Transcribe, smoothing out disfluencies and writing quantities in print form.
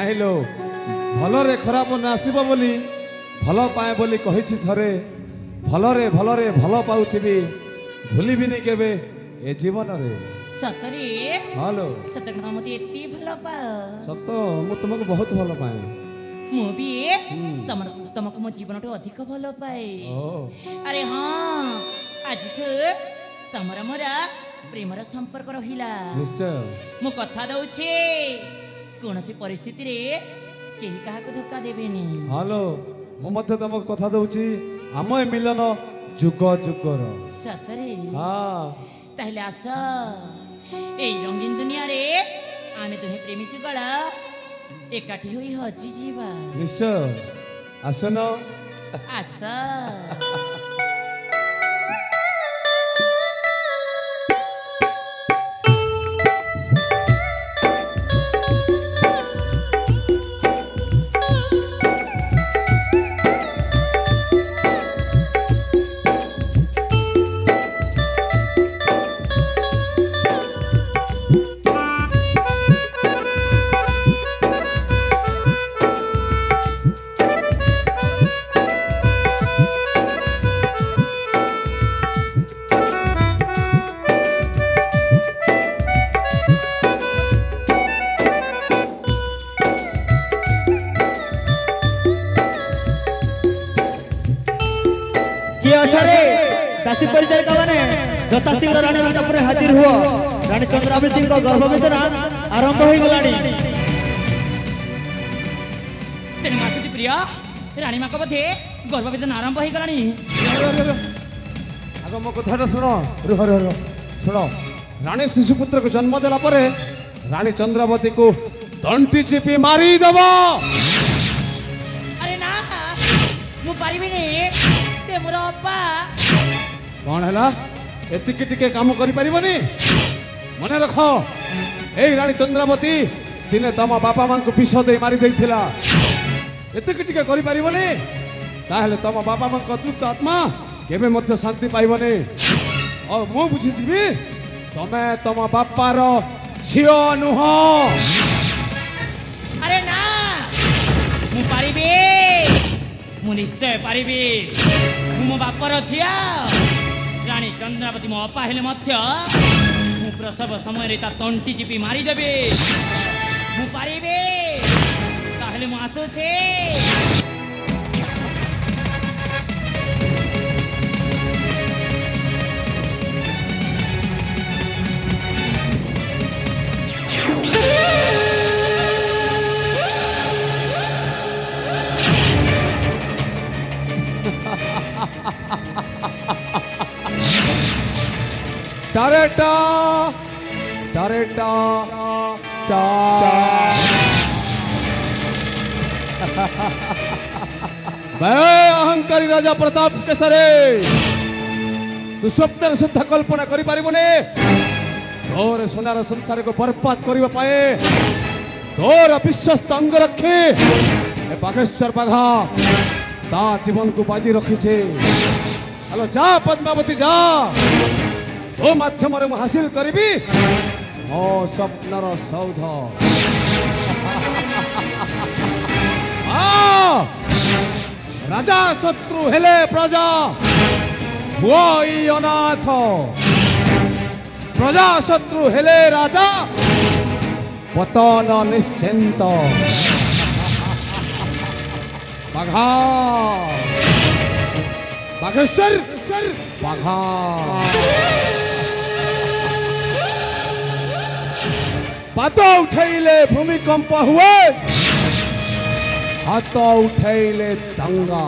nylo भलरे खराब न आसीबो बोली भल पाए बोली कहिछि थरे भलरे भलरे भल पाउथिबी भूलिबिनी केबे ए जीवन रे सतरे हेलो सतरे तो मते एती भल पा सत मु तुमको बहुत भल पाए मु भी तुमको मो जीवन तो अधिक भल पाए अरे हाँ आज तमरा मोरा प्रेमर संपर्क रहिला निश्चय मु कथा दउछे कोनसी परिस्थिति रे केही काहा को धक्का देबेनी हेलो मु मध्य तुमको कथा दउची आम ए मिलन जुग जुगर सतरे हां ताहले आस ए रंगीन दुनिया रे आमे तुहे प्रेमी जुगल एकाठी होई हजी जीवा निश्चय आसन आस दासी परिचारिका माने यथाशीघ्र रानी मंडप हाजिर हुआ रानी चंद्रावती गर्भवेदना आरंभ हो गलानी तेरे माचुती प्रिया रानी मां को बधे गर्भवेदना आरंभ हो गलानी आगो मो कथा सुनो रुह रुह सुनो रानी शिशुपुत्र को जन्म देला परे रानी चंद्रावती को दंटी चिपी मारी दबो अरे ना मु पारिबिनी से मोर अप्पा कौन है एतिकी टिके काम करि परिबनी मने रख ए रानी चंद्रावती दिने तम बापा मान को विष दे मारी देथिला एतिकी टिके करि परिबनी ताहले तम बापा मान को तृप्त आत्मा केबे मध्य शांति पाइबनी और मु बुझि जिबी तमे तम बापार झियो नुह अरे ना मु पारिबी मु निश्चय पारिबी मो बापर झिया रानी चंद्रावती मो अपा हेले मध्य मु प्रसव समय रे ता तंटी चिपी मारी देबे मु पारिबे ताहले मु आसुछे टारेटा टारेटा टा अहंकारी राजा प्रताप केसरे तू स्वप्न सुद्धा कल्पना करि पारिबने तोर सोनार संसार को बर्बाद करिबा पाए तोर विश्वस्त अंग रखे ए बागेश्वर बाघा ता जीवन को बाजी रखी छे हेलो जा पद्मावती जा तो माध्यम हासिल करी मो स्वप्नर सौध राजा शत्रु हेले प्रजा हुई अनाथ प्रजा शत्रु हेले राजा पतन निश्चिंत बाघा बाघेश्वर बाघा पाद उठैले भूमिकंप हुए हाथ उठैले दंगा